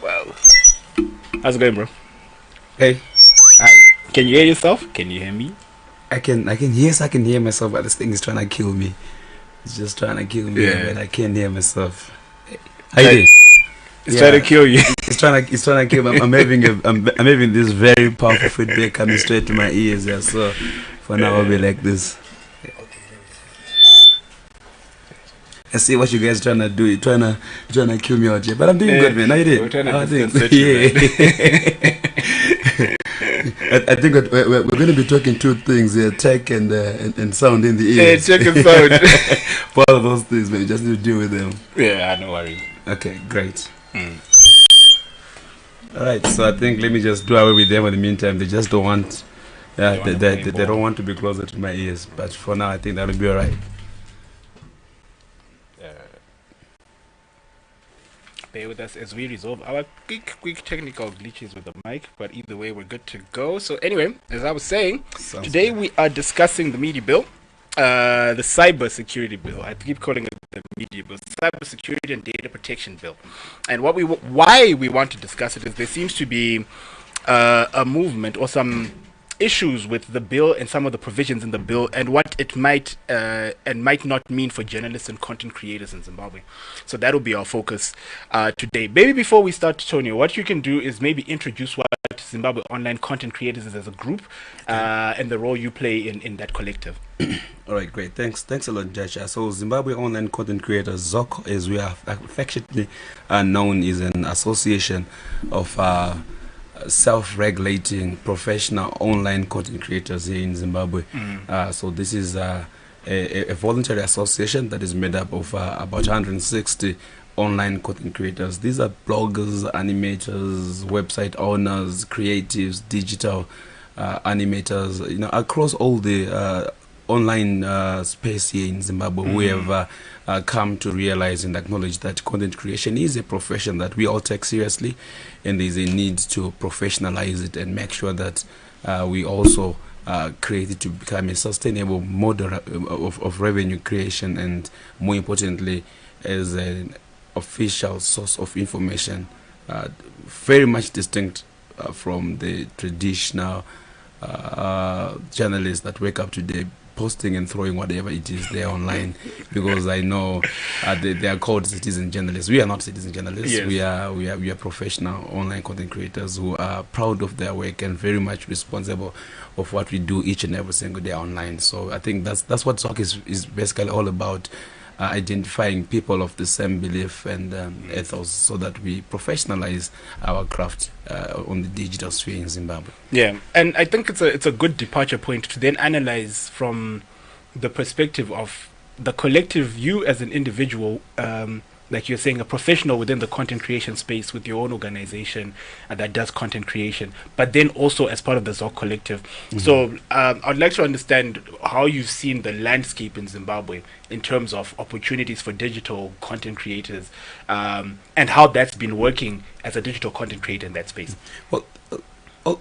Well, how's it going, bro? Hey, I, Can you hear yourself? Can you hear me? yes, I can hear myself, but this thing is trying to kill me. It's just trying to kill me, Yeah. but I can't hear myself. How you doing? It's trying to kill you. It's trying to kill me. I'm having this very powerful feedback coming straight to my ears. Yeah, so for now I'll be like this. I see what you guys trying to do. You're trying to kill me out here, but I'm doing good, man. How you doing? We're trying to How distance things? set you, Yeah. I think that we're going to be talking two things here: tech and sound in the Yeah, ears. check it out. Both of those things, man. You just need to deal with them. Yeah, no worries. Okay, great. Mm. All right, so I think let me just do away with them. In the meantime, they just don't want. They don't want to be closer to my ears. But for now, I think that'll be all right. Bear with us as we resolve our quick technical glitches with the mic, but either way, we're good to go. So anyway, as I was saying, Sounds today good. we are discussing the media bill, the cyber security bill. I keep calling it the media bill, cyber security and data protection bill. And why we want to discuss it is there seems to be a movement or some issues with the bill and some of the provisions in the bill and what it might and might not mean for journalists and content creators in Zimbabwe. So that will be our focus today. Maybe before we start, Tonio, what you can do is maybe introduce what Zimbabwe Online Content Creators is as a group and the role you play in that collective. All right, great. Thanks a lot, Judge. So Zimbabwe Online Content Creators, ZOCC, as we are affectionately known, is an association of self-regulating professional online content creators here in Zimbabwe. So this is a voluntary association that is made up of about 160 online content creators. These are bloggers, animators, website owners, creatives, digital animators, across all the online space here in Zimbabwe. We have come to realize and acknowledge that content creation is a profession that we all take seriously, and there's a need to professionalize it and make sure that we also create it to become a sustainable model of revenue creation, and more importantly, as an official source of information, very much distinct from the traditional journalists that wake up today posting and throwing whatever it is there online, because I know they are called citizen journalists. We are not citizen journalists. Yes. We are professional online content creators who are proud of their work and very much responsible of what we do each and every single day online. So I think that's what ZOCC is basically all about. Identifying people of the same belief and ethos, so that we professionalize our craft on the digital sphere in Zimbabwe. Yeah, and I think it's a good departure point to then analyze from the perspective of the collective, you as an individual, like you're saying, a professional within the content creation space with your own organization that does content creation, but then also as part of the ZOCC collective. So I'd like to understand how you've seen the landscape in Zimbabwe in terms of opportunities for digital content creators, and how that's been working as a digital content creator in that space. Well,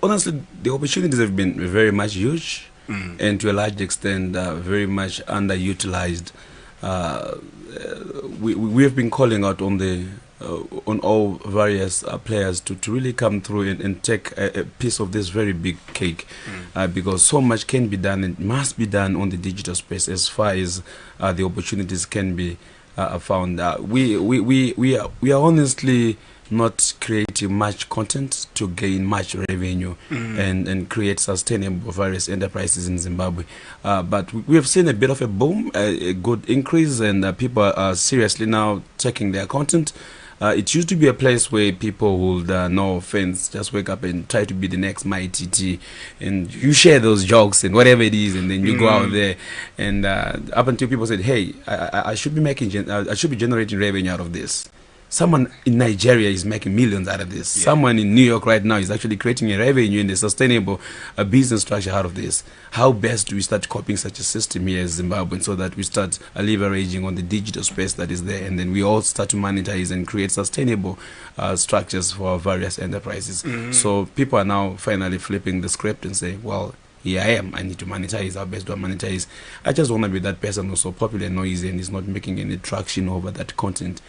honestly, the opportunities have been very much huge, and to a large extent very much underutilized. We have been calling out on all various players to really come through and take a piece of this very big cake, because so much can be done and must be done on the digital space as far as the opportunities can be found. We are honestly not creating much content to gain much revenue and create sustainable various enterprises in Zimbabwe. But we have seen a bit of a boom, a good increase, and people are seriously now taking their content. It used to be a place where people would, no offense, just wake up and try to be the next Mighty T, and you share those jokes and whatever it is, and then you go out there, and up until people said, "Hey, I should be I should be generating revenue out of this." Someone in Nigeria is making millions out of this. Yeah. Someone in New York right now is actually creating a revenue and a sustainable business structure out of this. How best do we start copying such a system here as Zimbabwe, so that we start leveraging on the digital space that is there, and then we all start to monetize and create sustainable structures for our various enterprises. So people are now finally flipping the script and saying, well, here I am, I need to monetize. How best do I monetize? I just want to be that person who's so popular and noisy and is not making any traction over that content.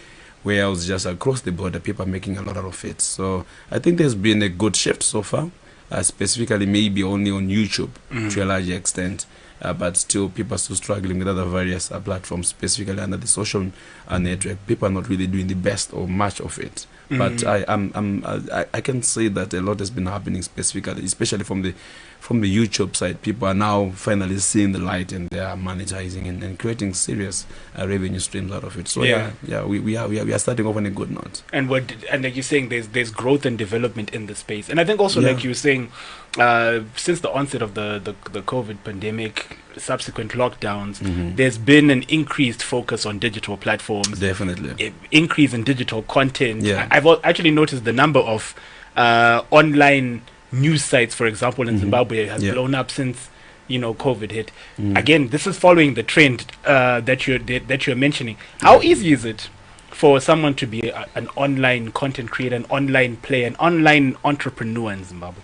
where else just across the border, people are making a lot out of it. So I think there's been a good shift so far, specifically maybe only on YouTube to a large extent. But still, people are still struggling with other various platforms, specifically under the social network. People are not really doing the best or much of it. But I can say that a lot has been happening specifically, especially from the YouTube side. People are now finally seeing the light, and they are monetizing and creating serious revenue streams out of it. So we are starting off on a good note. And like you're saying, there's growth and development in the space. And I think also, like you were saying, since the onset of the COVID pandemic, subsequent lockdowns, there's been an increased focus on digital platforms. Definitely. Increase in digital content. Yeah. I've actually noticed the number of online news sites, for example, in Zimbabwe has blown up since COVID hit. Again, this is following the trend that you're mentioning. How easy is it for someone to be an online content creator, an online player, an online entrepreneur in Zimbabwe?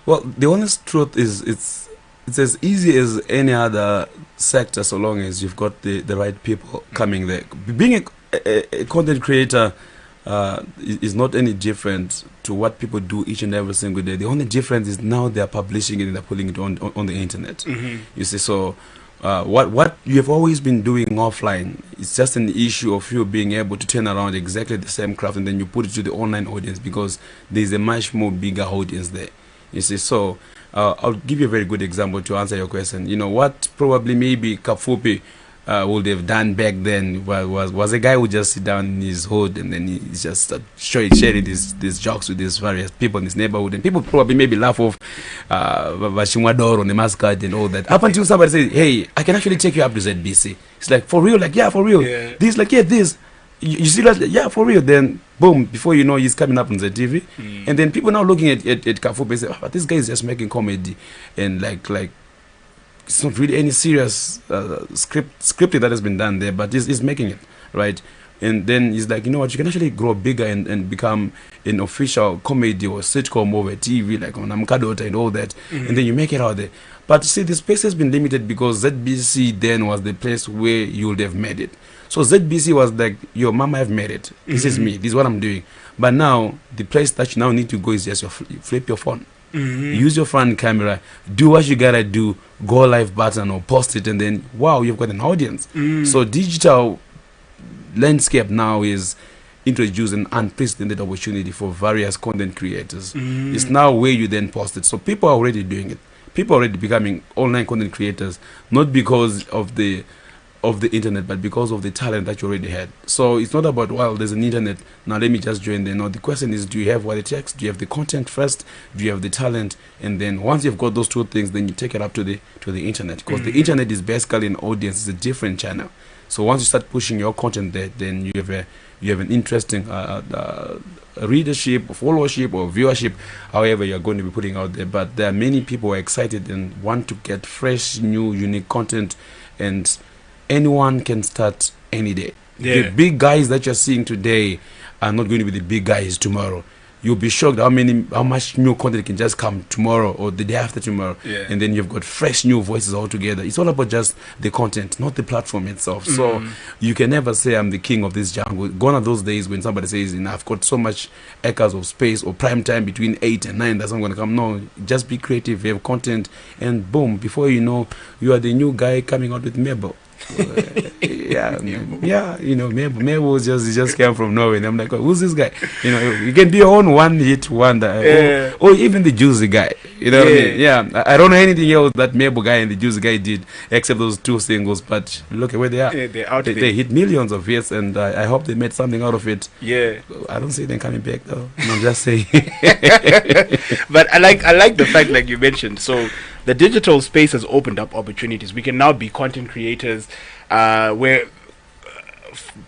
Well, the honest truth is it's as easy as any other sector, so long as you've got the right people coming there. Being a content creator is not any different to what people do each and every single day. The only difference is now they are publishing it and they're putting it on the internet. You see, so what you have always been doing offline, it's just an issue of you being able to turn around exactly the same craft and then you put it to the online audience, because there's a much more bigger audience there. You see, so I'll give you a very good example to answer your question. What probably maybe Kafupi would have done back then was a guy who just sit down in his hood and then he just sharing these jokes with these various people in his neighborhood, and people probably maybe laugh off Vashimwadoro and the mascot and all that, up until somebody says, hey, I can actually take you up to ZBC. It's like, for real? Like, yeah, for real. This, like, yeah, this. You see that? Yeah, for real. Then boom, before you know, he's coming up on the TV, and then people now looking at Kafupi and say, oh, this guy is just making comedy, and like it's not really any serious scripting that has been done there, but he's making it right. And then he's like, you know what, you can actually grow bigger and become an official comedy or sitcom over TV, like on Amkadota and all that, and then you make it out there. But see, the space has been limited because ZBC then was the place where you would have made it. So ZBC was like, your mama, have made it. This is me. This is what I'm doing. But now, the place that you now need to go is just flip your phone. Use your front camera. Do what you gotta do. Go live button or post it, and then, wow, you've got an audience. So digital landscape now is introduce an unprecedented opportunity for various content creators. It's now where you then post it. So people are already doing it. People are already becoming online content creators, not because of the internet, but because of the talent that you already had. So it's not about, well, there's an internet, now let me just join there. No, the question is, do you have what it takes? Do you have the content first? Do you have the talent? And then once you've got those two things, then you take it up to the internet, because the internet is basically an audience. It's a different channel. So once you start pushing your content there, then you have an interesting readership, followership, or viewership, however you're going to be putting out there. But there are many people who are excited and want to get fresh, new, unique content, and anyone can start any day. The big guys that you're seeing today are not going to be the big guys tomorrow. You'll be shocked how much new content can just come tomorrow or the day after tomorrow, and then you've got fresh new voices altogether. It's all about just the content, not the platform itself. So you can never say I'm the king of this jungle. Gone are those days when somebody says, I've got so much acres of space or prime time between 8 and 9 that's not going to come. No, just be creative, have content, and boom, before you know, you are the new guy coming out with Mabel. Mabel just came from Norway, and I'm like, oh, who's this guy? You can be your own one-hit wonder, or even the Juicy guy. You know what I mean? I don't know anything else that Mabel guy and the Juicy guy did except those two singles. But look at where they are. They're out there. They hit millions of hits, and I hope they made something out of it. I don't see them coming back though. I'm just saying. But I like the fact, like you mentioned. So the digital space has opened up opportunities. We can now be content creators, where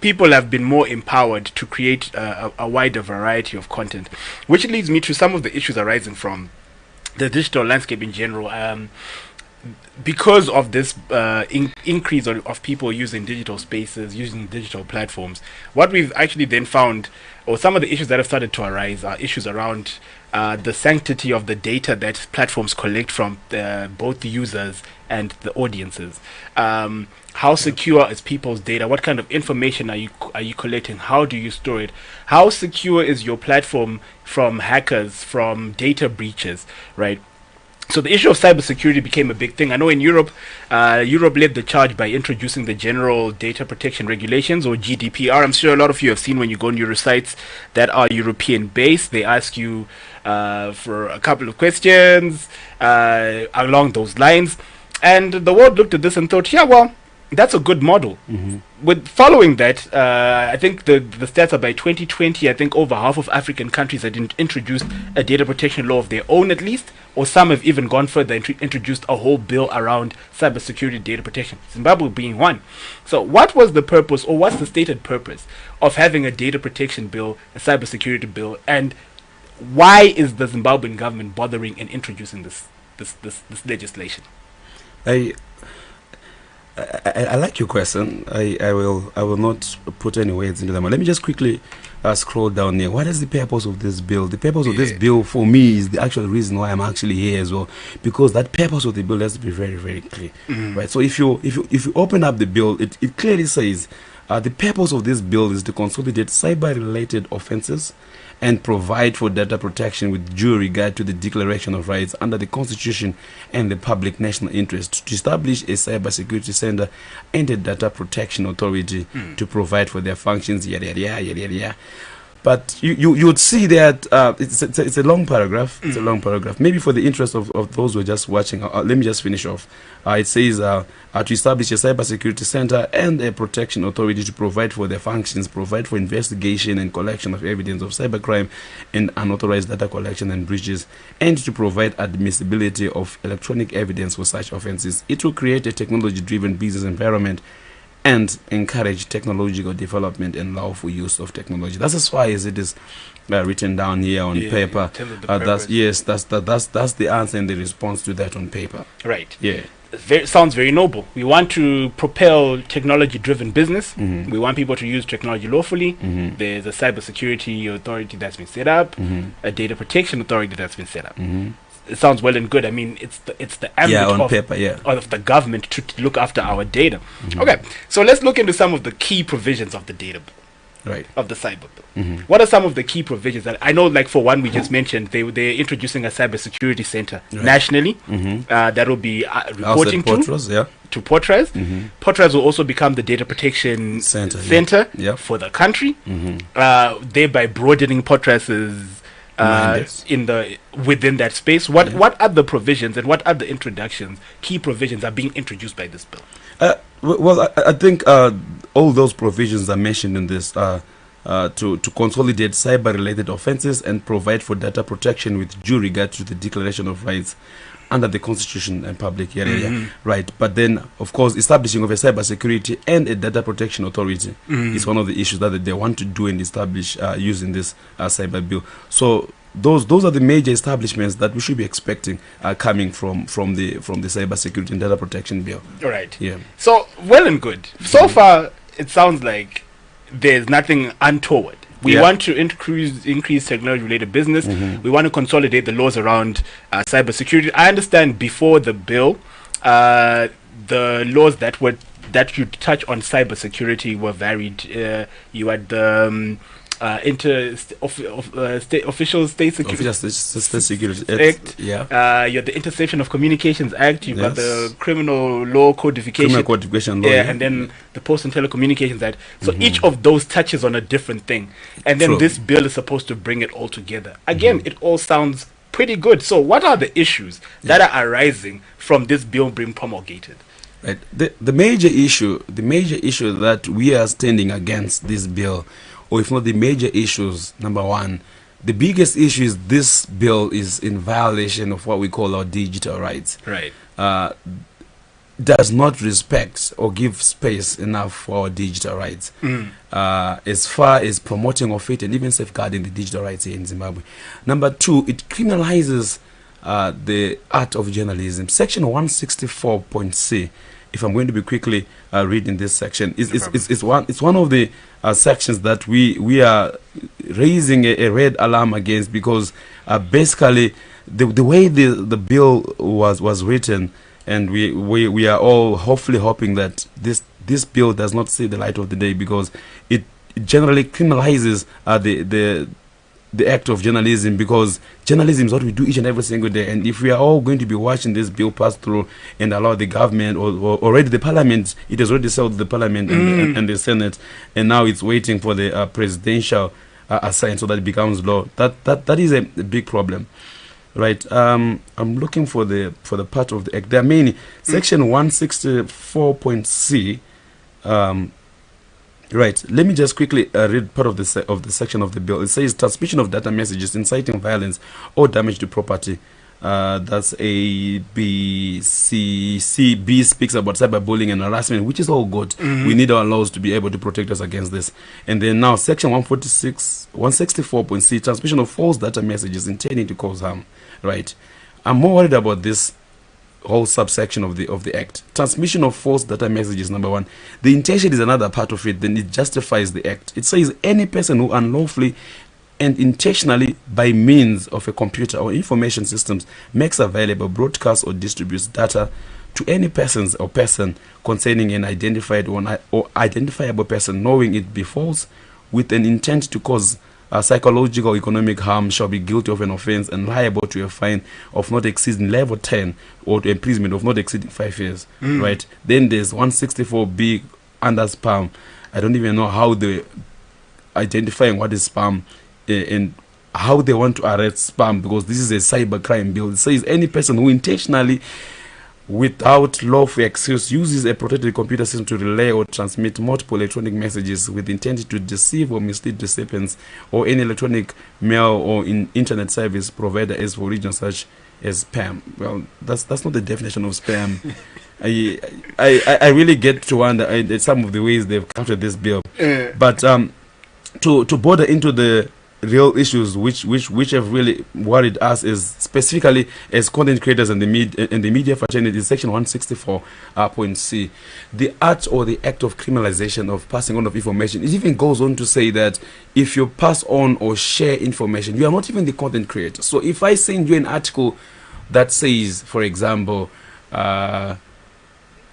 people have been more empowered to create a wider variety of content, which leads me to some of the issues arising from the digital landscape in general. Because of this increase of people using digital spaces, using digital platforms, what we've actually then found, or some of the issues that have started to arise, are issues around the sanctity of the data that platforms collect from both the users and the audiences. How secure is people's data? What kind of information are you collecting? How do you store it? How secure is your platform from hackers, from data breaches, right? So the issue of cybersecurity became a big thing. I know in Europe, Europe led the charge by introducing the General Data Protection Regulations, or GDPR. I'm sure a lot of you have seen when you go on Euro sites that are European-based. They ask you for a couple of questions along those lines. And the world looked at this and thought, yeah, well, that's a good model. With following that, I think the stats are by 2020, I think over half of African countries had introduced a data protection law of their own at least, or some have even gone further and introduced a whole bill around cybersecurity data protection, Zimbabwe being one. So what was the purpose, or what's the stated purpose of having a data protection bill, a cybersecurity bill, and why is the Zimbabwean government bothering and introducing this legislation? I like your question. I will not put any words into them. Let me just quickly scroll down here. What is the purpose of this bill? The purpose of this bill for me is the actual reason why I'm actually here as well, because that purpose of the bill has to be very, very clear, right? So if you open up the bill, it clearly says the purpose of this bill is to consolidate cyber-related offenses and provide for data protection with due regard to the Declaration of Rights under the Constitution and the public national interest, to establish a cybersecurity center and a data protection authority to provide for their functions, yada, yada, yada, yada, yada. But you would see that it's a long paragraph. It's a long paragraph. Maybe for the interest of those who are just watching, let me just finish off. It says to establish a cybersecurity center and a protection authority to provide for their functions, provide for investigation and collection of evidence of cybercrime and unauthorized data collection and breaches, and to provide admissibility of electronic evidence for such offenses. It will create a technology-driven business environment and encourage technological development and lawful use of technology. That's as far as it is written down here on paper. That's the answer and the response to that on paper. Right. Yeah. Sounds very noble. We want to propel technology-driven business. We want people to use technology lawfully. There's a cybersecurity authority that's been set up, a data protection authority that's been set up. It sounds well and good. I mean, it's the ambit of the government to look after our data. Okay, so let's look into some of the key provisions of the data bill, right? Of the cyber bill. What are some of the key provisions? That I know, like for one, we just mentioned they're introducing a cybersecurity center nationally that will be reporting to Portras. Portras will also become the data protection center for the country, thereby broadening Portras's within that space. What other provisions and what other key provisions are being introduced by this bill? Well, I think all those provisions are mentioned in this to consolidate cyber-related offenses and provide for data protection with due regard to the Declaration of Rights under the Constitution and public area, right? But then, of course, establishing of a cybersecurity and a data protection authority is one of the issues that they want to do and establish using this cyber bill. So those are the major establishments that we should be expecting coming from the cybersecurity and data protection bill. All right. Yeah. So well and good. So far, it sounds like there's nothing untoward. We want to increase technology-related business. We want to consolidate the laws around cybersecurity. I understand before the bill, the laws that you touch on cybersecurity were varied. You had the Official State Security Act. You had the Interception of Communications Act. You've got the Criminal Law Codification. And then the Post and Telecommunications Act. So each of those touches on a different thing. And then this bill is supposed to bring it all together. Again, it all sounds pretty good. So what are the issues that are arising from this bill being promulgated? Right. The major issue that we are standing against this bill, or if not the major issues, number one, the biggest issue is this bill is in violation of what we call our digital rights. Right. Does not respect or give space enough for our digital rights as far as promoting of it and even safeguarding the digital rights here in Zimbabwe. Number two, it criminalizes the art of journalism. Section 164.c, if I'm going to be quickly reading this section, it's one of the sections that we are raising a red alarm against, because basically the way the bill was written, and we are all hopefully hoping that this bill does not see the light of the day, because it generally criminalizes the act of journalism, because journalism is what we do each and every single day. And if we are all going to be watching this bill pass through and allow the government, or already the parliament, it has already sold the parliament and the senate, and now it's waiting for the presidential assent so that it becomes law, that is a big problem, right? I'm looking for the part of the act. There are many. Section 164.c. Right. Let me just quickly read part of the section of the bill. It says transmission of data messages inciting violence or damage to property. That's A, B, C. B speaks about cyberbullying and harassment, which is all good. We need our laws to be able to protect us against this. And then now section 164.c, transmission of false data messages intending to cause harm. Right. I'm more worried about this whole subsection of the act. Transmission of false data messages, number one. The intention is another part of it. Then it justifies the act. It says any person who unlawfully and intentionally, by means of a computer or information systems, makes available, broadcasts, or distributes data to any persons or person concerning an identified or identifiable person, knowing it be false, with an intent to cause psychological or economic harm, shall be guilty of an offense and liable to a fine of not exceeding level 10 or to imprisonment of not exceeding 5 years. Right. Then there's 164B under spam. I don't even know how they identifying what is spam and how they want to arrest spam, because this is a cyber crime bill. It says any person who intentionally, without lawful excuse, uses a protected computer system to relay or transmit multiple electronic messages with intent to deceive or mislead recipients, or any electronic mail or internet service provider as for regions such as spam. Well, that's not the definition of spam. I really get to wonder some of the ways they've crafted this bill, but to border into the real issues which have really worried us is specifically as content creators and the media fraternity, section 164.c, the art or the act of criminalization of passing on of information. It even goes on to say that if you pass on or share information, you are not even the content creator. So if I send you an article that says, for example, okay,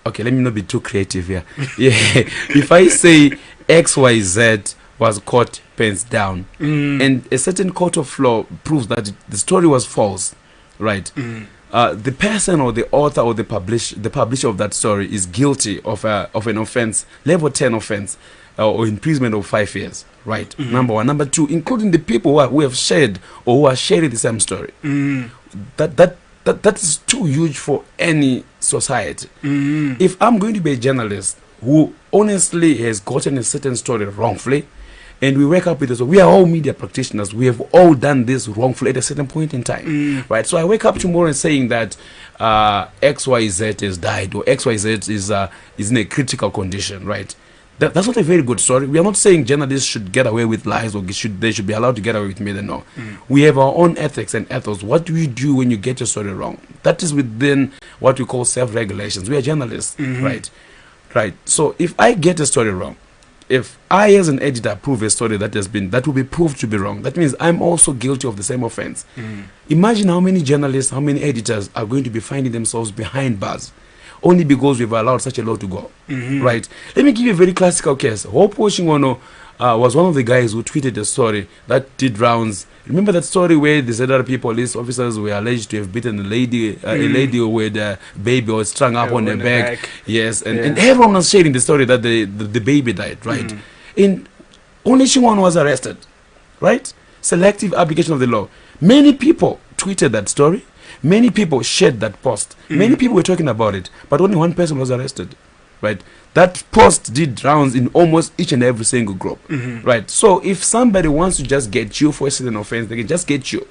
let me not be too creative here. If I say XYZ was caught pens down, and a certain court of law proves that the story was false, right? The person or the author or the publisher of that story is guilty of an offense, level 10 offense, or imprisonment of 5 years, right? Number one. Number two, including the people who have shared or who are sharing the same story. That is too huge for any society. If I'm going to be a journalist who honestly has gotten a certain story wrongfully, and we wake up with this, we are all media practitioners, we have all done this wrongfully at a certain point in time, right? So I wake up tomorrow and saying that XYZ has died, or XYZ is in a critical condition, right? That's not a very good story. We are not saying journalists should get away with lies, or they should be allowed to get away with murder. No. We have our own ethics and ethos. What do you do when you get your story wrong? That is within what we call self-regulations. We are journalists, right? So if I get a story wrong, if I as an editor prove a story that will be proved to be wrong, that means I'm also guilty of the same offense. Imagine how many journalists, how many editors are going to be finding themselves behind bars only because we've allowed such a law to go, right? Let me give you a very classical case. Hope Washington was one of the guys who tweeted a story that did rounds. Remember that story where the ZRP police officers were alleged to have beaten a lady with a baby or strung up on her back. Yes, and everyone was sharing the story that the baby died, right? And only Shimon was arrested, right? Selective application of the law. Many people tweeted that story. Many people shared that post. Many people were talking about it, but only one person was arrested, right? That post did rounds in almost each and every single group, right? So if somebody wants to just get you for a certain offense, they can just get you.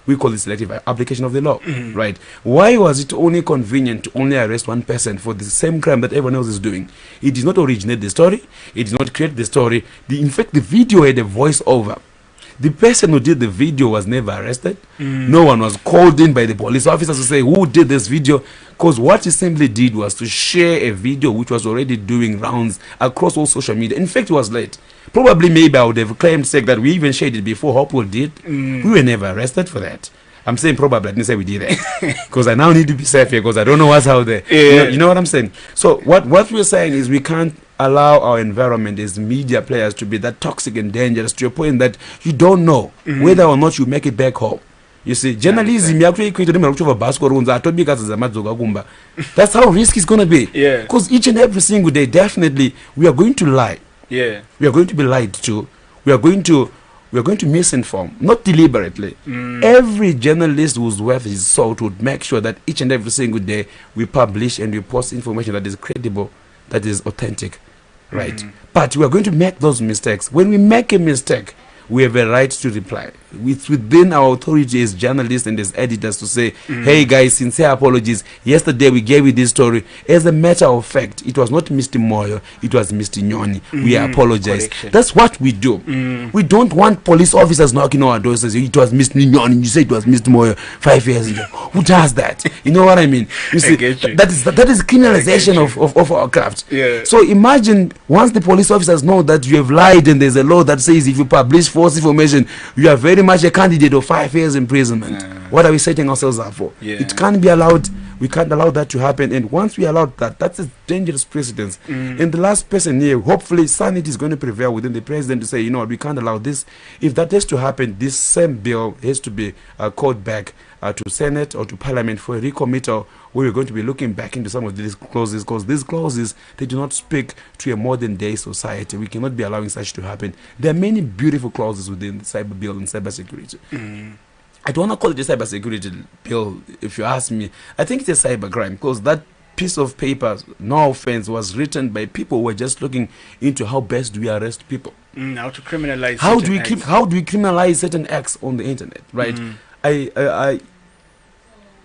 We call it selective application of the law, right? Why was it only convenient to only arrest one person for the same crime that everyone else is doing? It did not originate the story. It did not create the story. In fact, the video had a voiceover. The person who did the video was never arrested. No one was called in by the police officers to say who did this video, because what he simply did was to share a video which was already doing rounds across all social media. In fact, it was late. Probably maybe I would have claimed that we even shared it before Hopewell did. We were never arrested for that. I'm saying probably, I didn't say we did that. Because I now need to be safe here, because I don't know what's out there. You know what I'm saying? So what we're saying is we can't allow our environment as media players to be that toxic and dangerous to a point that you don't know whether or not you make it back home. You see, journalism, that's how risky it's going to be. Because each and every single day, definitely, we are going to lie. We are going to be lied to. We are going to misinform, not deliberately. Every journalist who's worth his salt would make sure that each and every single day we publish and we post information that is credible, that is authentic, right? But we are going to make those mistakes. When we make a mistake, we have a right to reply. It's within our authority as journalists and as editors to say, hey guys, sincere apologies. Yesterday we gave you this story. As a matter of fact, it was not Mr. Moyo, it was Mr. Nyoni. We apologize. Correction. That's what we do. We don't want police officers knocking on our doors and saying, it was Mr. Nyoni, you say it was Mr. Moyo 5 years ago. Who does that? You know what I mean? You see, that is criminalization of our craft. So imagine once the police officers know that you have lied and there's a law that says if you publish false information, you are very much a candidate of 5 years imprisonment. What are we setting ourselves up for? It can't be allowed. We can't allow that to happen. And once we allow that, that's a dangerous precedence. And the last person here, hopefully sanity is going to prevail within the president to say, you know what, we can't allow this. If that has to happen, this same bill has to be called back to Senate or to Parliament for a recommittal, where we're going to be looking back into some of these clauses, because these clauses, they do not speak to a modern day society. We cannot be allowing such to happen. There are many beautiful clauses within the cyber bill and cyber security. I don't want to call it a cyber security bill, if you ask me. I think it's a cyber crime, because that piece of paper, no offense, was written by people who were just looking into how best do we arrest people. How to criminalize how do we criminalize certain acts on the internet, right? I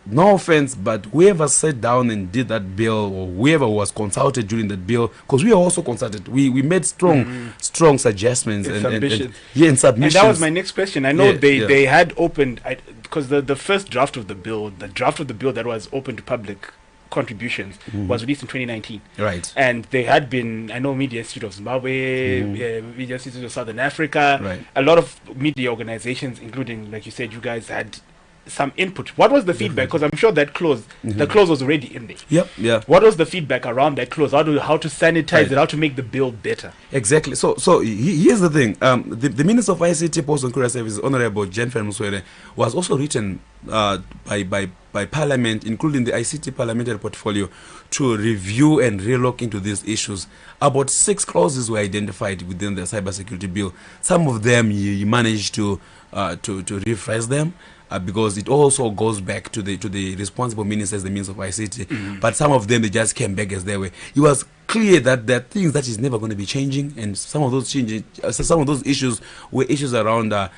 no offense, but whoever sat down and did that bill, or whoever was consulted during that bill, because we are also consulted, we made strong suggestions and submissions. And that was my next question. I know they had opened, because the first draft of the bill, that was open to public contributions, was released in 2019. Right. And they had been, I know, Media Institute of Zimbabwe, Media Institute of Southern Africa, a lot of media organizations, including, like you said, you guys had some input. What was the feedback? Because I'm sure that clause, the clause was already in there. What was the feedback around that clause? How to sanitize it, how to make the bill better? Exactly. So here's the thing. The Minister of ICT, Post and Courier Services, Honorable Jennifer Muswere, was also written by Parliament, including the ICT parliamentary portfolio, to review and relook into these issues. About 6 clauses were identified within the cybersecurity bill. Some of them you managed to rephrase them. Because it also goes back to the responsible ministers, the Minister of ICT, but some of them, they just came back as they were. It was clear that there are things that is never going to be changing, and some of those changes, some of those issues were issues around the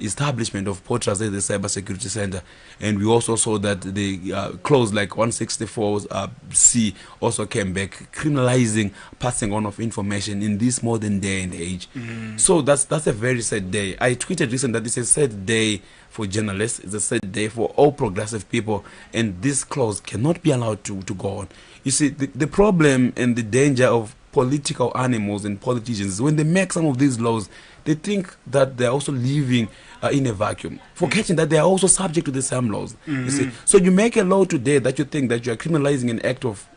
establishment of Potras as the cybersecurity center, and we also saw that the clause like 164C also came back, criminalizing passing on of information in this modern day and age. So that's a very sad day. I tweeted recently that it's a sad day for journalists, it's a sad day for all progressive people, and this clause cannot be allowed to go on. You see, the problem and the danger of political animals and politicians is when they make some of these laws, they think that they're also living in a vacuum, forgetting that they are also subject to the same laws. You see, so you make a law today that you think that you are criminalizing an act of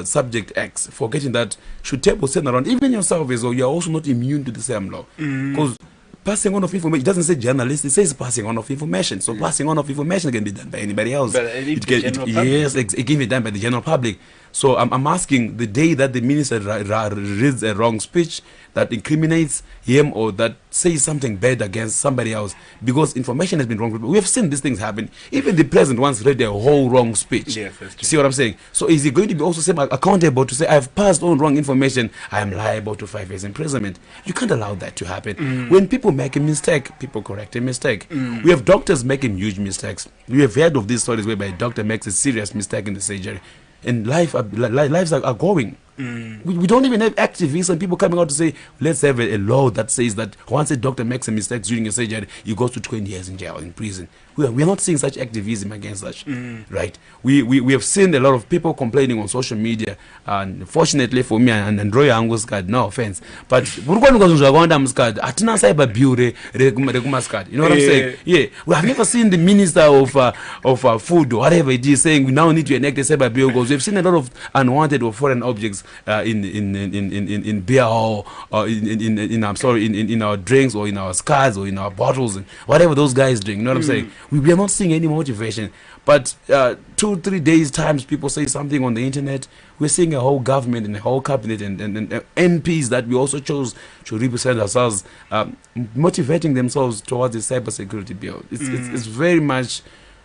subject X, forgetting that should tables turn around, even yourself as well, you are also not immune to the same law. Because passing on of information, it doesn't say journalist, it says passing on of information. So passing on of information can be done by anybody else. But it can be done by the general public. So I'm asking, the day that the minister reads a wrong speech that incriminates him or that says something bad against somebody else because information has been wrong. We have seen these things happen. Even the president once read a whole wrong speech. Yes, that's true. See what I'm saying? So is he going to be also accountable to say, I've passed on wrong information, I am liable to 5 years imprisonment? You can't allow that to happen. When people make a mistake, people correct a mistake. We have doctors making huge mistakes. We have heard of these stories whereby a doctor makes a serious mistake in the surgery. And lives are going. We don't even have activists and people coming out to say, let's have a law that says that once a doctor makes a mistake during a surgery, he goes to 20 years in jail, in prison. We are not seeing such activism against such, right? We have seen a lot of people complaining on social media, and fortunately for me, and Roy Angus card, no offense, but you know what I'm saying? Yeah, we have never seen the minister of food or whatever it is saying we now need to enact a cyber bill, because we've seen a lot of unwanted or foreign objects in beer or in our drinks or in our scars or in our bottles and whatever those guys drink. You know what I'm saying? We are not seeing any motivation. But 2-3 days times people say something on the internet, we're seeing a whole government and a whole cabinet and MPs that we also chose to represent ourselves, motivating themselves towards the cybersecurity bill. It's very much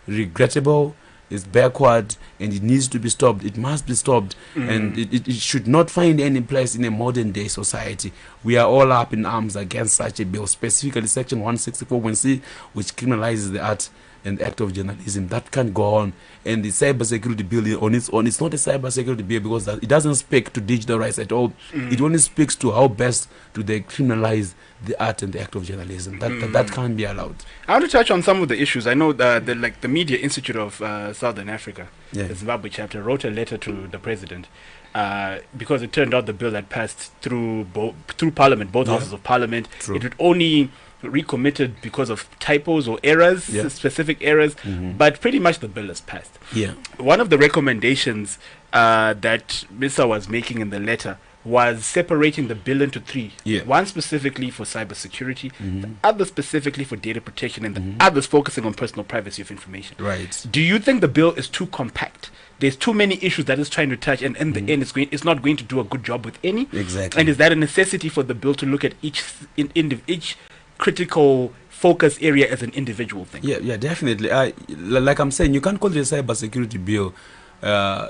regrettable. It's backward and it needs to be stopped. It must be stopped, and it should not find any place in a modern day society. We are all up in arms against such a bill, specifically section 164(1)(c), which criminalizes the art and the act of journalism. That can't go on. And the cybersecurity bill on its own, it's not a cybersecurity bill because it doesn't speak to digital rights at all. It only speaks to how best do they criminalize the art and the act of journalism. That can't be allowed. I want to touch on some of the issues. I know the Media Institute of Southern Africa, the Zimbabwe chapter, wrote a letter to the president because it turned out the bill had passed through Parliament, both houses of Parliament. True. It would only recommitted because of typos or errors, specific errors, but pretty much the bill is passed. One of the recommendations that Mr. was making in the letter was separating the bill into three. One specifically for cybersecurity, the other specifically for data protection, and the others focusing on personal privacy of information. Right. Do you think the bill is too compact? There's too many issues that it's trying to touch, and in the end it's not going to do a good job with any. Exactly. And is that a necessity for the bill to look at each critical focus area as an individual thing? Yeah, definitely. Like I'm saying, you can't call it a cybersecurity bill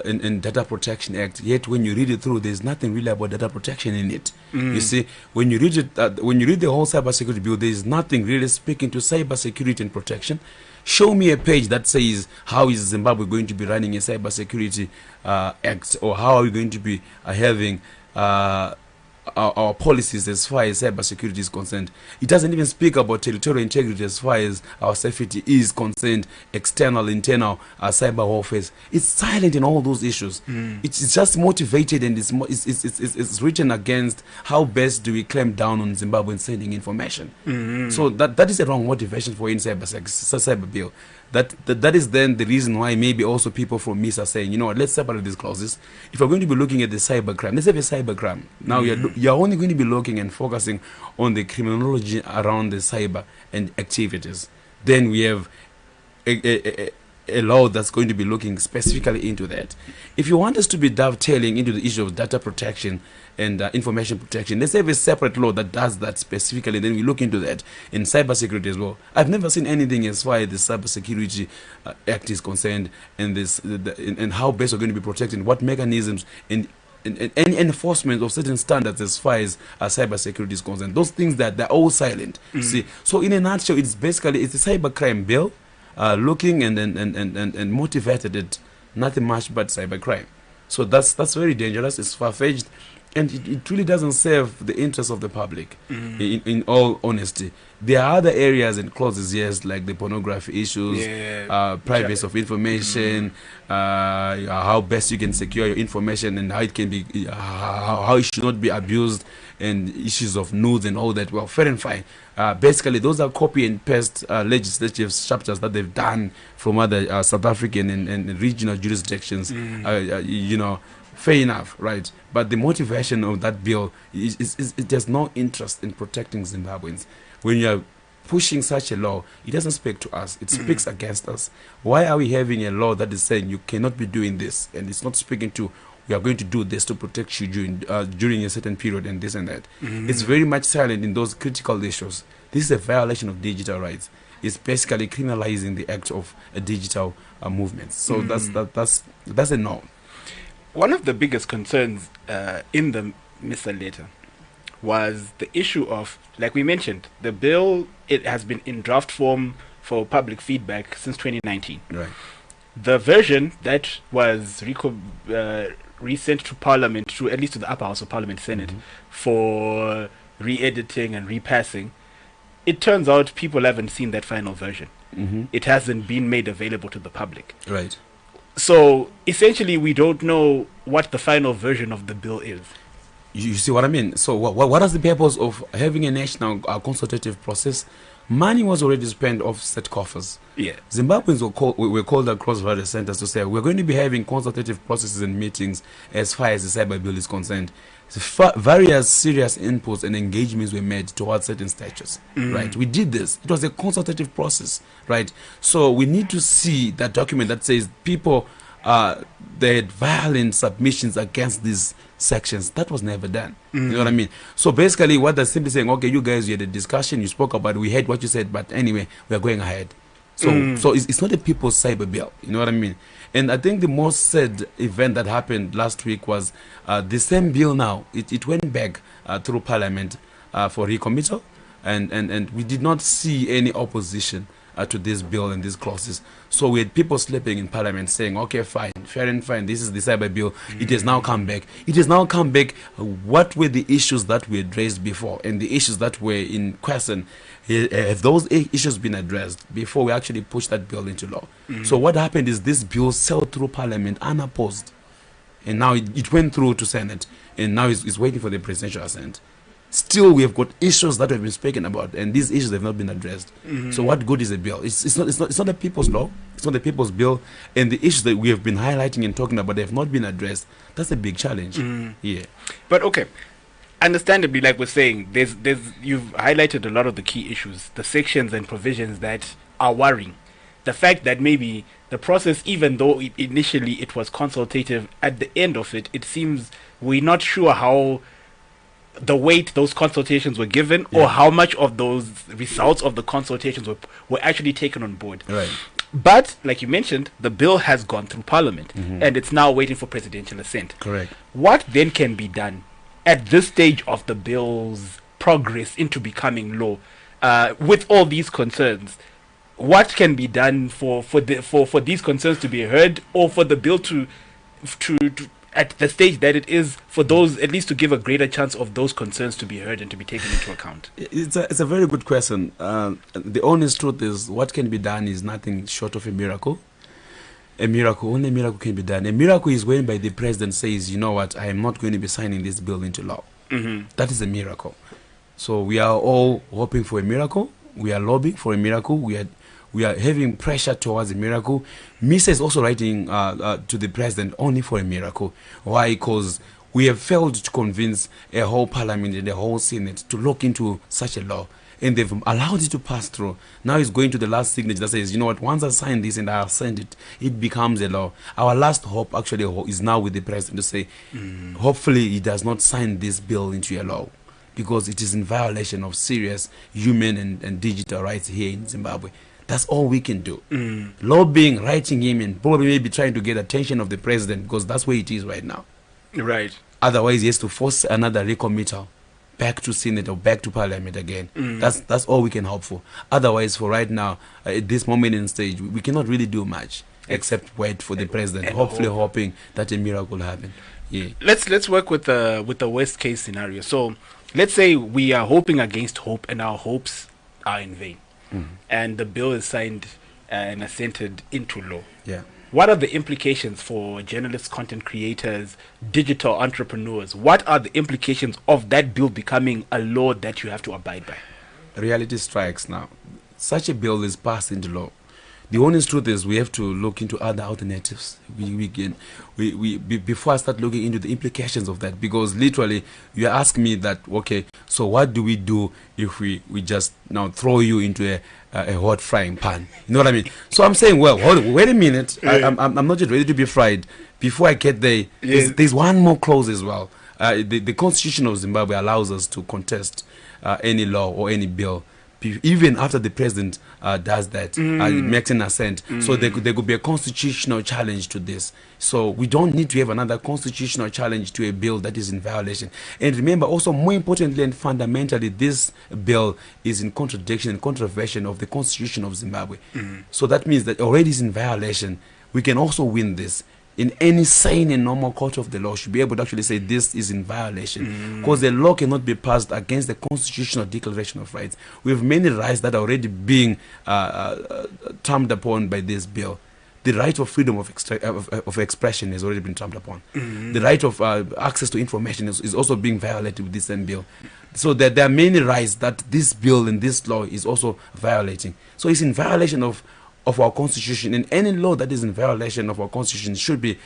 in Data Protection Act, yet when you read it through, there's nothing really about data protection in it. You see, when you read it, when you read the whole cybersecurity bill, there's nothing really speaking to cybersecurity and protection. Show me a page that says how is Zimbabwe going to be running a cybersecurity act, or how are we going to be having our policies as far as cybersecurity is concerned. It doesn't even speak about territorial integrity as far as our safety is concerned, external, internal, cyber warfare. It's silent in all those issues. It's just motivated, and it's written against how best do we clamp down on Zimbabwe sending information. So that is the wrong motivation for in cyber bill. That is then the reason why maybe also people from MIS are saying, you know what, let's separate these clauses. If we're going to be looking at the cyber crime, let's have a cyber crime. Now you're only going to be looking and focusing on the criminology around the cyber and activities. Then we have a law that's going to be looking specifically into that. If you want us to be dovetailing into the issue of data protection and information protection, let's have a separate law that does that specifically. Then we look into that in cybersecurity as well. I've never seen anything as far as the Cybersecurity Act is concerned, and and how best we're going to be protecting, what mechanisms and any enforcement of certain standards as far as cybersecurity is concerned. Those things that they're all silent. See, so in a nutshell, it's a cybercrime bill. Looking and motivated at nothing much but cybercrime. So that's very dangerous. It's far-fetched, and it really doesn't serve the interests of the public. In all honesty, there are other areas and clauses, yes, like the pornography issues, privacy of information, how best you can secure your information, and how it can be, how it should not be abused, and issues of nudes and all that. Well, fair and fine. Basically, those are copy and paste legislative chapters that they've done from other South African and regional jurisdictions. You know, fair enough, right? But the motivation of that bill it has no interest in protecting Zimbabweans. When you are pushing such a law, it doesn't speak to us. It speaks against us. Why are we having a law that is saying you cannot be doing this, and it's not speaking to we are going to do this to protect you during a certain period and this and that? It's very much silent in those critical issues. This is a violation of digital rights. It's basically criminalizing the act of a digital movement. So that's a no. One of the biggest concerns in the Mr. letter was the issue of, like we mentioned, the bill, it has been in draft form for public feedback since 2019. Right. The version that was resent to Parliament, to at least to the upper house of Parliament, Senate, for re-editing and repassing, it turns out people haven't seen that final version. It hasn't been made available to the public. Right. So essentially, we don't know what the final version of the bill is. You see what I mean? So what is the purpose of having a national consultative process? Money was already spent off set coffers. Yeah. Zimbabweans were called across various centers to say, we're going to be having consultative processes and meetings as far as the cyber bill is concerned. Various serious inputs and engagements were made towards certain statutes. Right? We did this. It was a consultative process. Right? So we need to see that document that says people, they had violent submissions against these sections. That was never done. You know what I mean? So basically what they're simply saying, okay, you guys, you had a discussion, you spoke about it, we heard what you said, but anyway, we're going ahead. So it's not a people's cyber bill. You know what I mean? And I think the most sad event that happened last week was the same bill now. It went back through Parliament for recommittal, and we did not see any opposition to this bill and these clauses. So we had people sleeping in Parliament saying, okay, fine, fair and fine, this is the cyber bill. It has now come back. It has now come back. What were the issues that we had raised before and the issues that were in question? Have those issues been addressed before we actually push that bill into law? So what happened is this bill sailed through Parliament unopposed. And now it went through to Senate. And now it's waiting for the presidential assent. Still, we have got issues that have been spoken about, and these issues have not been addressed. So, what good is a bill? It's not a people's law. It's not a people's bill, and the issues that we have been highlighting and talking about, they have not been addressed. That's a big challenge. Yeah. But okay, understandably, like we're saying, you've highlighted a lot of the key issues, the sections and provisions that are worrying. The fact that maybe the process, even though initially it was consultative, at the end of it, it seems we're not sure how the weight those consultations were given, or how much of those results of the consultations were actually taken on board. Right. But like you mentioned, the bill has gone through Parliament and it's now waiting for presidential assent. Correct. What then can be done at this stage of the bill's progress into becoming law, with all these concerns? What can be done for these concerns to be heard, or for the bill to at the stage that it is, for those at least to give a greater chance of those concerns to be heard and to be taken into account? It's a very good question. The honest truth is, what can be done is nothing short of a miracle. Only a miracle can be done. A miracle is when by the president says, you know what, I am not going to be signing this bill into law. That is a miracle. So we are all hoping for a miracle. We are lobbying for a miracle. We are having pressure towards a miracle. Misa is also writing to the president only for a miracle. Why? Because we have failed to convince a whole parliament and a whole senate to look into such a law. And they've allowed it to pass through. Now it's going to the last signature that says, you know what, once I sign this and I send it, it becomes a law. Our last hope actually is now with the president to say, hopefully he does not sign this bill into a law, because it is in violation of serious human and digital rights here in Zimbabwe. That's all we can do. Lobbying, writing him, and probably maybe trying to get attention of the president, because that's where it is right now. Right. Otherwise, he has to force another recommittal back to Senate or back to Parliament again. That's all we can hope for. Otherwise, for right now, at this moment in stage, we cannot really do much except wait for the president, hopefully hoping that a miracle will happen. Yeah. Let's work with the worst case scenario. So let's say we are hoping against hope, and our hopes are in vain. And the bill is signed and assented into law. Yeah. What are the implications for journalists, content creators, digital entrepreneurs? What are the implications of that bill becoming a law that you have to abide by? Reality strikes now. Such a bill is passed into law. The honest truth is, we have to look into other alternatives. Before I start looking into the implications of that, because literally you ask me that, okay, so what do we do if we just now throw you into a hot frying pan? You know what I mean? So I'm saying, well, wait a minute. I'm not just ready to be fried. Before I get there, there's one more clause as well. The Constitution of Zimbabwe allows us to contest any law or any bill, even after the president does that, makes an assent. So there could be a constitutional challenge to this. So we don't need to have another constitutional challenge to a bill that is in violation. And remember, also more importantly and fundamentally, this bill is in contradiction and contravention of the Constitution of Zimbabwe. So that means that already is in violation. We can also win this. in any sane and normal court of the law should be able to actually say this is in violation, because the law cannot be passed against the constitutional declaration of rights. We have many rights that are already being trampled upon by this bill. The right of freedom of expression has already been trampled upon. The right of access to information is also being violated with this same bill. So there are many rights that this bill and this law is also violating. So it's in violation of our constitution, and any law that is in violation of our constitution should be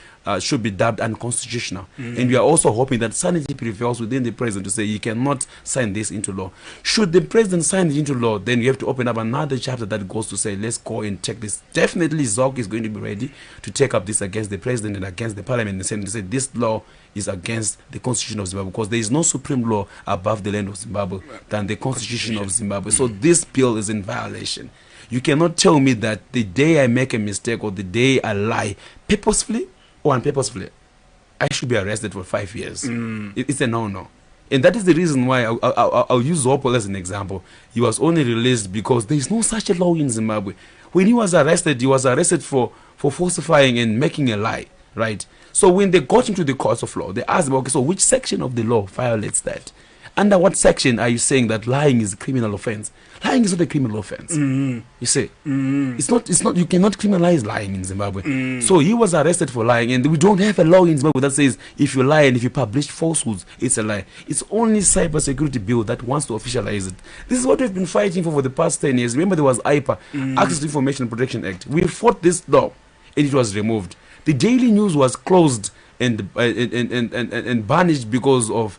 dubbed unconstitutional. And we are also hoping that sanity prevails within the president to say he cannot sign this into law. Should the president sign it into law, then you have to open up another chapter that goes to say, let's go and check this. Definitely ZOCC is going to be ready to take up this against the president and against the parliament and Senate to say this law is against the constitution of Zimbabwe, because there is no supreme law above the land of Zimbabwe than the constitution of Zimbabwe. So this bill is in violation. You cannot tell me that the day I make a mistake or the day I lie, purposefully or unpurposefully, I should be arrested for 5 years. It's a no-no. And that is the reason why I'll use Zopol as an example. He was only released because there is no such a law in Zimbabwe. When he was arrested for falsifying and making a lie, right? So when they got into the courts of law, they asked him, okay, so which section of the law violates that? Under what section are you saying that lying is a criminal offense? Lying is not a criminal offense. You see, it's not. You cannot criminalize lying in Zimbabwe. So he was arrested for lying, and we don't have a law in Zimbabwe that says if you lie and if you publish falsehoods, it's a lie. It's only cybersecurity bill that wants to officialize it. This is what we've been fighting for the past 10 years. Remember, there was IPA, Access to Information Protection Act. We fought this law, and it was removed. The Daily News was closed and banished because of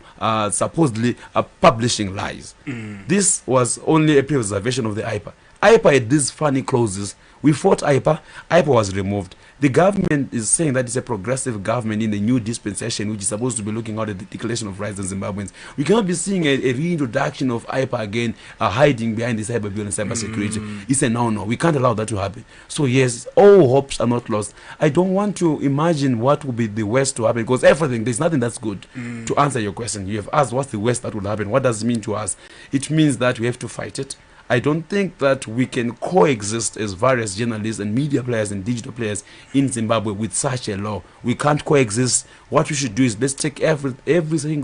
supposedly publishing lies. This was only a preservation of the IPA. IPA had these funny clauses. We fought IPA. IPA was removed. The government is saying that it's a progressive government in the new dispensation, which is supposed to be looking out at the Declaration of Rights of Zimbabweans. We cannot be seeing a reintroduction of IPA again, hiding behind the cyber bill and cyber security. It's a no-no. We can't allow that to happen. So yes, all hopes are not lost. I don't want to imagine what will be the worst to happen, because there's nothing that's good. To answer your question, you have asked what's the worst that will happen. What does it mean to us? It means that we have to fight it. I don't think that we can coexist as various journalists and media players and digital players in Zimbabwe with such a law. We can't coexist. What we should do is let's take every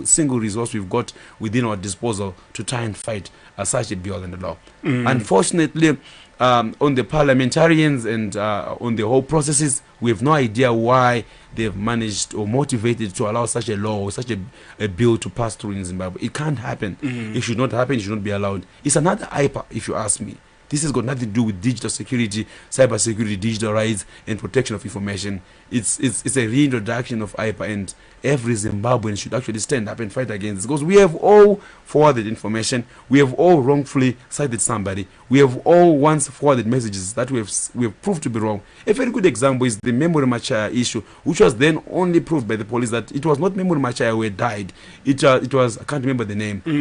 single resource we've got within our disposal to try and fight such a bill in the law. Unfortunately, on the parliamentarians and on the whole processes, we have no idea why they've managed or motivated to allow such a law or such a bill to pass through in Zimbabwe. It can't happen. It should not happen. It should not be allowed. It's another IPA, if you ask me. This has got nothing to do with digital security, cyber security, digital rights, and protection of information. It's a reintroduction of IPA, and every Zimbabwean should actually stand up and fight against this, because we have all forwarded information. We have all wrongfully cited somebody. We have all once forwarded messages that we have proved to be wrong. A very good example is the Memory Machaya issue, which was then only proved by the police that it was not Memory Machaya who had died. It was, I can't remember the name. Do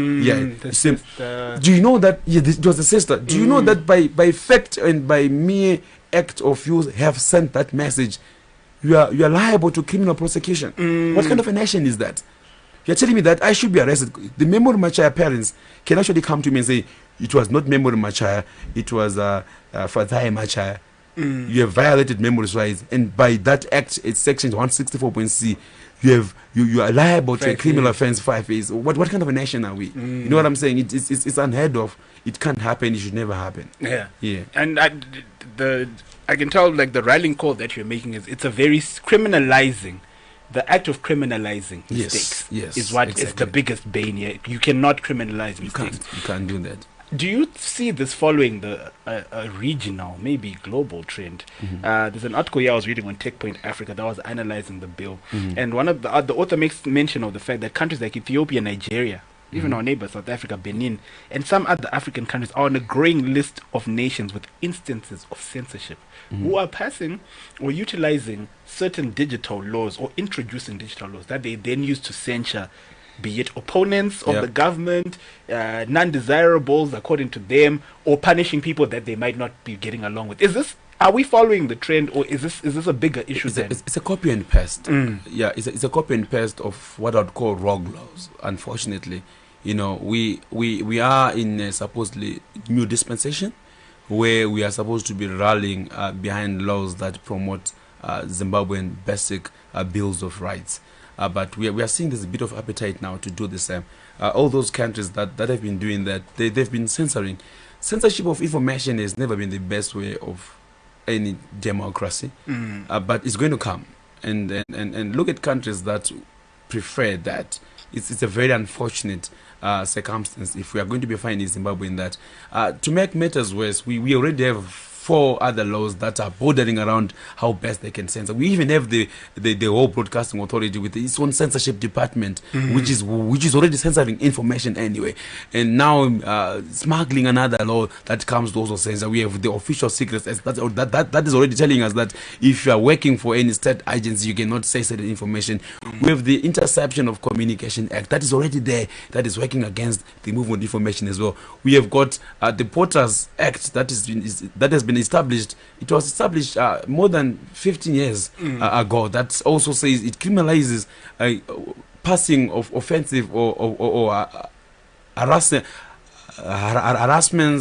you know that? Yeah, it was the sister. Do you know that by fact and by mere act of you have sent that message, you are liable to criminal prosecution? What kind of an action is that? You're telling me that I should be arrested. The Memory Machaya parents can actually come to me and say it was not Memory Machaya, it was Fatai Machaya. You have violated memory rights, and by that act, it's section 164.c. You are liable to a criminal offense 5 years. What kind of a nation are we? You know what I'm saying? It's unheard of. It can't happen. It should never happen. Yeah. And I can tell, like, the rallying call that you're making is, it's a very criminalizing. The act of criminalizing mistakes is what is the biggest bane here. You cannot criminalize mistakes. You can't do that. Do you see this following a regional, maybe global trend? There's an article here I was reading on TechPoint Africa that was analyzing the bill, and one of the author makes mention of the fact that countries like Ethiopia, Nigeria, even our neighbors South Africa, Benin, and some other African countries are on a growing list of nations with instances of censorship, who are passing or utilizing certain digital laws or introducing digital laws that they then use to censure, be it opponents of the government, non-desirables according to them, or punishing people that they might not be getting along with. Are we following the trend, or is this a bigger issue? It's a copy and paste. Yeah, it's a copy and paste of what I'd call rogue laws. Unfortunately, we are in a supposedly new dispensation where we are supposed to be rallying behind laws that promote Zimbabwean basic bills of rights. But we are seeing there's a bit of appetite now to do the same. All those countries that have been doing that, they've been censoring. Censorship of information has never been the best way of any democracy, but it's going to come. And look at countries that prefer that. It's a very unfortunate circumstance if we are going to be finding Zimbabwe in that. To make matters worse, we already have 4 other laws that are bordering around how best they can censor. We even have the whole broadcasting authority with its own censorship department, which is already censoring information anyway. And now smuggling another law that comes to also censor. We have the official secrets that is already telling us that if you are working for any state agency, you cannot say certain information. We have the Interception of Communication Act that is already there, that is working against the movement of information as well. We have got the Porters Act that has been established. It was established more than 15 years ago. That also says it criminalizes passing of offensive or harassments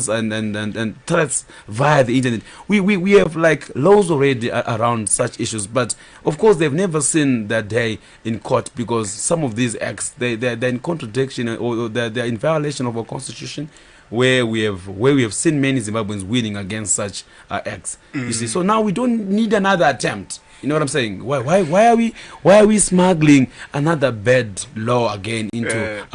and threats via the internet. We have like laws already around such issues, but of course they've never seen that day in court because some of these acts they're in contradiction or they're in violation of our constitution, where we have seen many Zimbabweans winning against such acts. You see, so now we don't need another attempt. You know what I'm saying? Why are we smuggling another bad law again into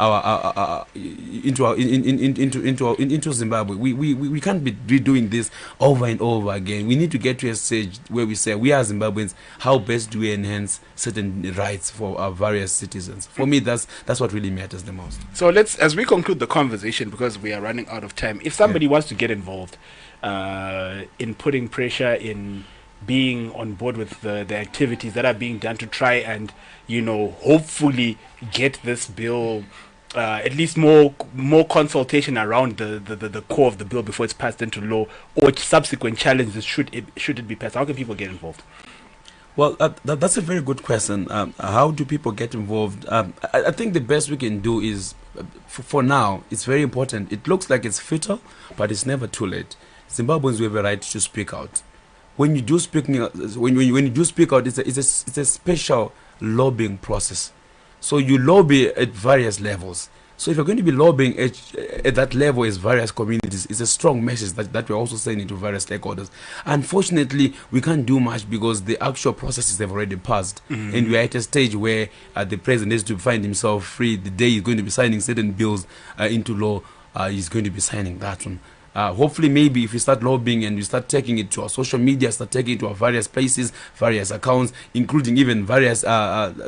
into Zimbabwe? We can't be redoing this over and over again. We need to get to a stage where we say we are Zimbabweans. How best do we enhance certain rights for our various citizens? For me, that's what really matters the most. So as we conclude the conversation, because we are running out of time, if somebody wants to get involved in putting pressure, in being on board with the activities that are being done to try and, hopefully get this bill, at least more consultation around the core of the bill before it's passed into law, or subsequent challenges should it be passed, how can people get involved? Well, that's a very good question. How do people get involved? I think the best we can do is, for now, it's very important. It looks like it's futile, but it's never too late. Zimbabweans, we have a right to speak out. When you do when you do speak out, it's a special lobbying process. So you lobby at various levels. So if you're going to be lobbying at that level as various communities, it's a strong message that we're also sending to various stakeholders. Unfortunately, we can't do much because the actual processes have already passed. And we're at a stage where the president has to find himself free. The day he's going to be signing certain bills into law, he's going to be signing that one. Hopefully, maybe if we start lobbying and we start taking it to our social media, start taking it to our various places, various accounts, including even various,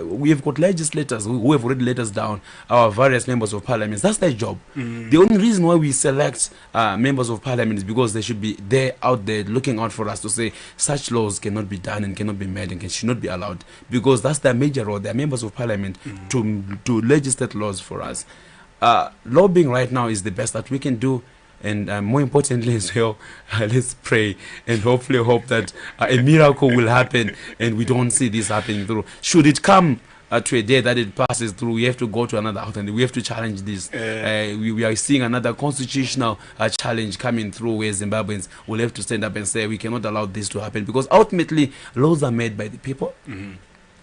we have got legislators who have already let us down, our various members of parliament. That's their job. The only reason why we select members of parliament is because they should be there, out there, looking out for us to say such laws cannot be done and cannot be made and should not be allowed, because that's their major role. They're members of parliament to legislate laws for us. Lobbying right now is the best that we can do. And more importantly as well, let's pray and hopefully hope that a miracle will happen and we don't see this happening through. Should it come to a day that it passes through, we have to go to another outcome. We have to challenge this. We are seeing another constitutional challenge coming through where Zimbabweans will have to stand up and say we cannot allow this to happen, because ultimately laws are made by the people.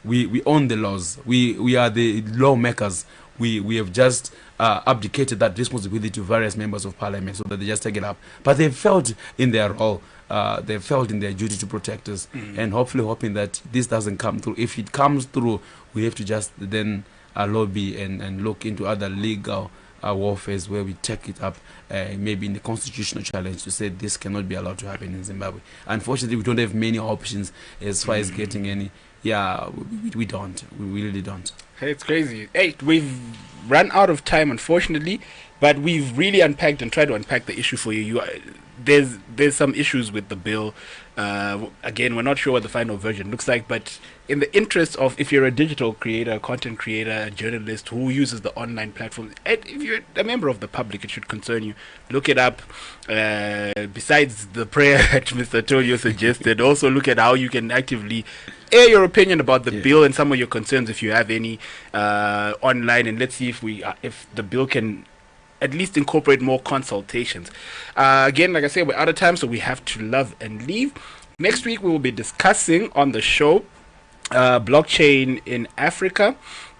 We own the laws. We are the lawmakers. We have just abdicated that responsibility to various members of parliament so that they just take it up. But they failed in their role. They failed in their duty to protect us. And hopefully hoping that this doesn't come through. If it comes through, we have to just then lobby and look into other legal warfares where we take it up, maybe in the constitutional challenge to say this cannot be allowed to happen in Zimbabwe. Unfortunately, we don't have many options as far as getting any. Yeah, we don't. We really don't. Hey, it's crazy. Hey, we've run out of time, unfortunately, but we've really unpacked and tried to unpack the issue for you. There's some issues with the bill. Again, we're not sure what the final version looks like, but in the interest of, if you're a digital creator, a content creator, a journalist who uses the online platform, and if you're a member of the public, it should concern you. Look it up. Besides the prayer that Mr. Tonio suggested, also look at how you can actively air your opinion about the bill and some of your concerns if you have any online, and let's see if the bill can at least incorporate more consultations. Again, like I said, we're out of time, so we have to love and leave. Next week, we will be discussing on the show blockchain in Africa.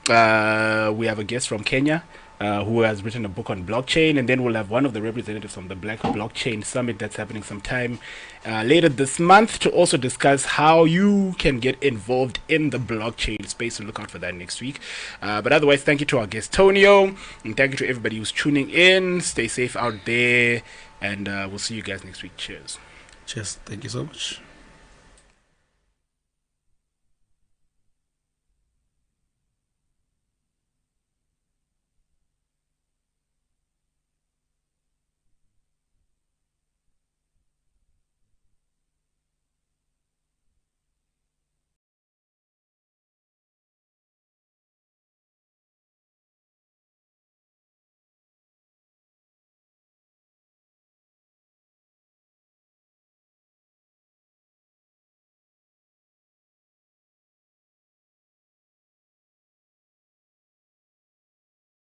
We have a guest from Kenya who has written a book on blockchain, and then we'll have one of the representatives from the Black Blockchain Summit that's happening sometime later this month to also discuss how you can get involved in the blockchain space. So look out for that next week. But otherwise, thank you to our guest Tonio, and thank you to everybody who's tuning in. Stay safe out there, and we'll see you guys next week. Cheers. Cheers. Thank you so much.